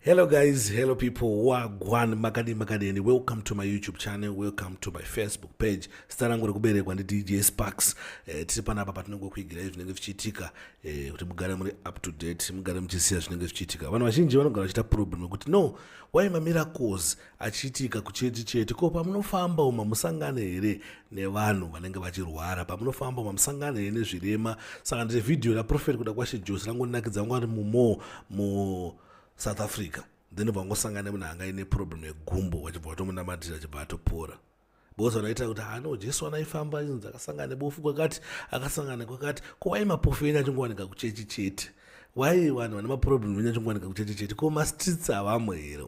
Hello guys, hello people, wagwan makadi and welcome to my YouTube channel, welcome to my Facebook page. Star langu likuberekwa ndi DJ Sparks. Tiri panapa patinongokuigira zvinenge zvichiitika kuti mugare muri up to date, mugare muchiziva zvinenge zvichiitika. Vanhu vazhinji vanogara vachita problem yekuti no, why mamiracles achiitika kuchete chete, ko pamunofamba uma musangane here nevanhu vanenge vachirwara, pamunofamba uma musangane here nezvirema. Saka ndine video la Prophet kuda kwashe Jose langonakidza ngwari mu South Africa. Then vangosangana munhu anga ine problem yegumbo vachibva vatomunamatira achibva atopora. Because vanoita kuti no, Jesu anaifamba inzi akasangana nebofu kwakati, akasangana kwakati, ko wai mapofu enyu achingowanika kuchechi chete, wai vanhu vane maproblem enyu achingowanika kuchechi chete, ko mastreets havamwe here.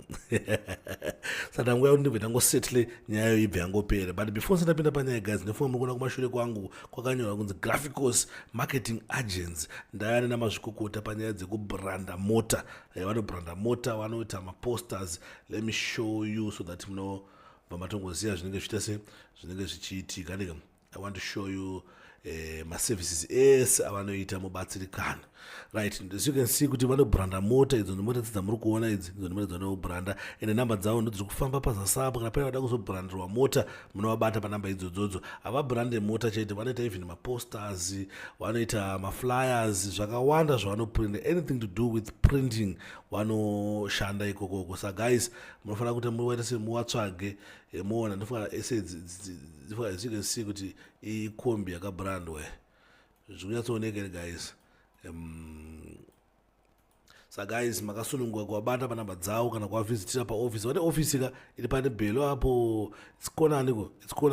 Saka nguva yakuti ndibve tangosettle nyaya ibve yangopera. But before ndisapinda panyaya guys, ndifunga muri kuona kumashure kwangu kwakanyorwa kunzi Graphicos Marketing Agents. Ndaya namazvikokota panyaya dzekubranda mota. Vanobranda mota, vanoita maposters. Let me show you so that vamatongoziva zvinenge zvichiita se zvinenge zvichiitika. I want to show you my services ese avanoita mubatsirikano. Right, as you can see kuti vanobranda mota. Idzo ndimota dzamuri kuona idzi, idzo ndimota dzavanobranda, ende namba dzavo ndo dziri kufamba pazasapo. Kana pane vada kuzobrandirwa mota, munovabata panamba idzodzo. Havabrande mota chete, vanoita even maposters, vanoita maflyers, zvakawanda zvavanoprinta, anything to do with printing vanoshanda ikokoko. So guys, munofanira kuti muwaite semuwatsvage muona. Ndofunga ese as you can see kuti ikombi yakabrandwa zviri kunyatsooneka guys. So guys, makasununguka kuwabata panamba dzavo kana kuvavisitira paofisi. Vane ofisi ka iri pane bhelo apo, it's kona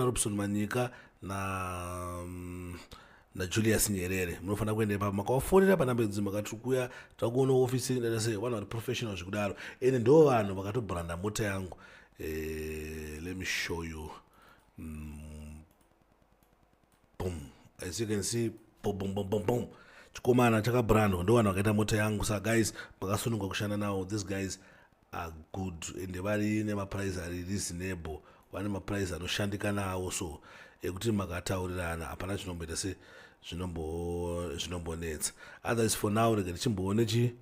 Robson Manyika na Julius Nyerere. Munofanira kuenda pa makawafonera panamba idzi makati kuya takuona ofisi ndata sei vanhu vari professional zvikudaro. Ende ndo vanhu vakatobranda mota yangu. Let me show you. Boom. As you can see, boom. Chikomana chakabrandwa ndo vanhu vakaita mota yangu. So guys, makasununguka kushanda nawo. These guys are good ende vari nemaprice ari reasonable, vane maprice anoshandika nawo. So ekuti makataurirana hapana chinomboita se zvinombonetsa. Others for now rega tichimboone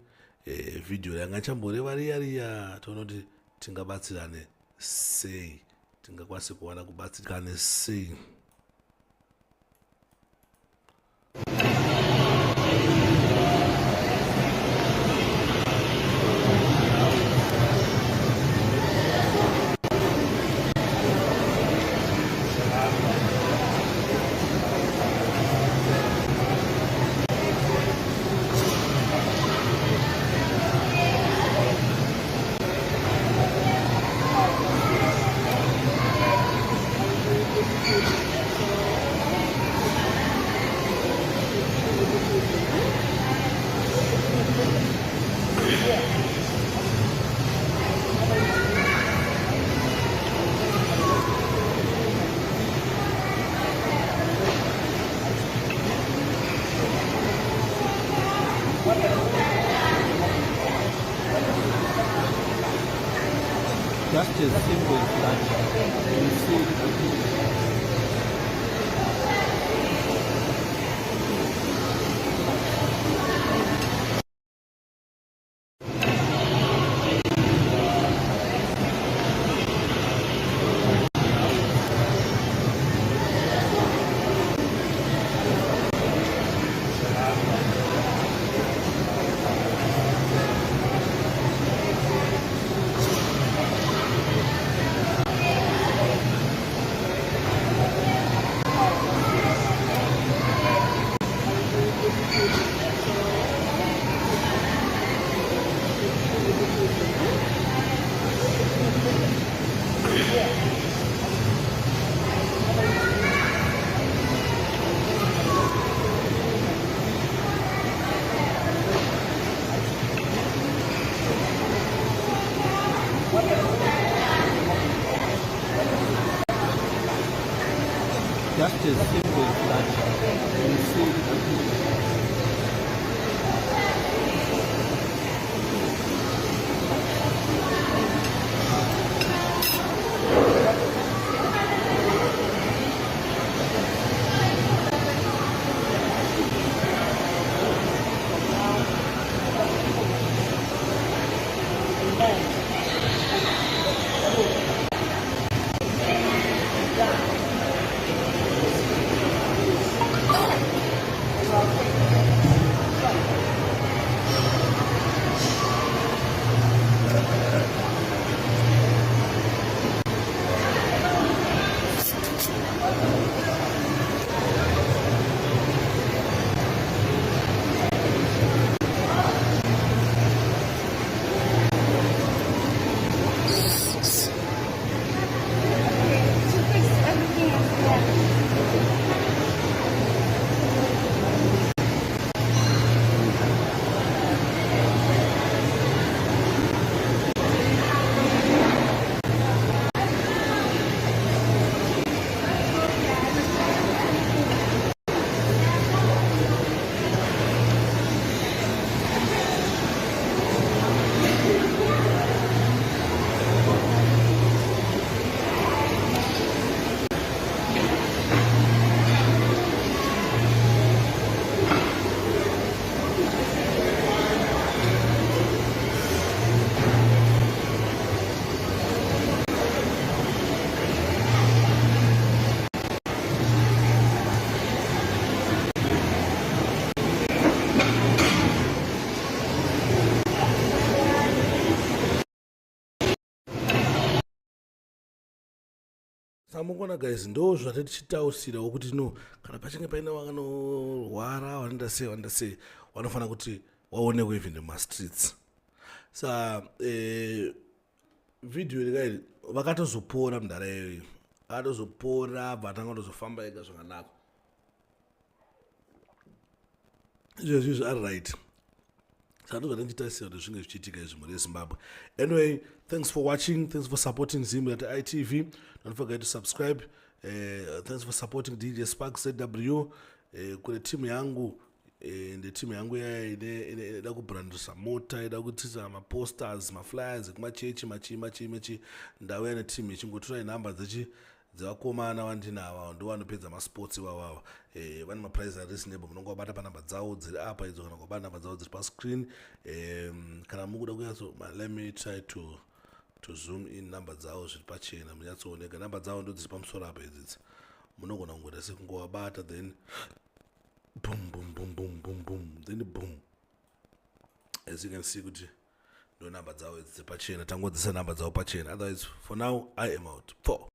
video yanga chamboreva riya toona kuti tingabatsirane sei, tingakwanise kuwana kubatsirikane sei. Just as simple as that. You see, just as simple as that. You see, samukona guys ndo zvatichitausirawo kuti no kana pachinge paina vanorwara vanoenda sei vanofana kuti waonekwe even mumastreets sa video rikairi vakatozopora mundara iyoyo akatozopora vatanga kutozofamba ega zvakanaka izvezvi izvi ari right saka ndichitarisira kuti zvinge zvichiitika izvi mhuri yezimbabwe. Anyway, thanks for watching, thanks for supporting Zimbu at ITV. Don't forget to subscribe. Thanks for supporting DJ Sparks ZW. Kune timu yangu the timu yangu ida kubrandisa mota, ida kutisa maposters, maflyers kumachechi machi ndauya netimu ichingotora inhamba dzevakomana vandinawa ndo vanopedza masports iwawawa. Vane maprize ari reasonable, munongobata panhamba dzavo dziri apa idzo kana kubata nhamba dzavo dziri pascreen. Kana mukuda kunyatso let me try to zoom in nhamba dzavo zviri pachena munyatsooneka. Nhamba dzavo ndo dziri pamusoro apa idzidzi, munogona kungoita sekungowabata then boom boom boom boom boom boom then boom. As you can see kuti ndo nhamba dzavo dziri pachena, tangodzisa nhamba dzavo pachena. Otherwise for now I am out. 4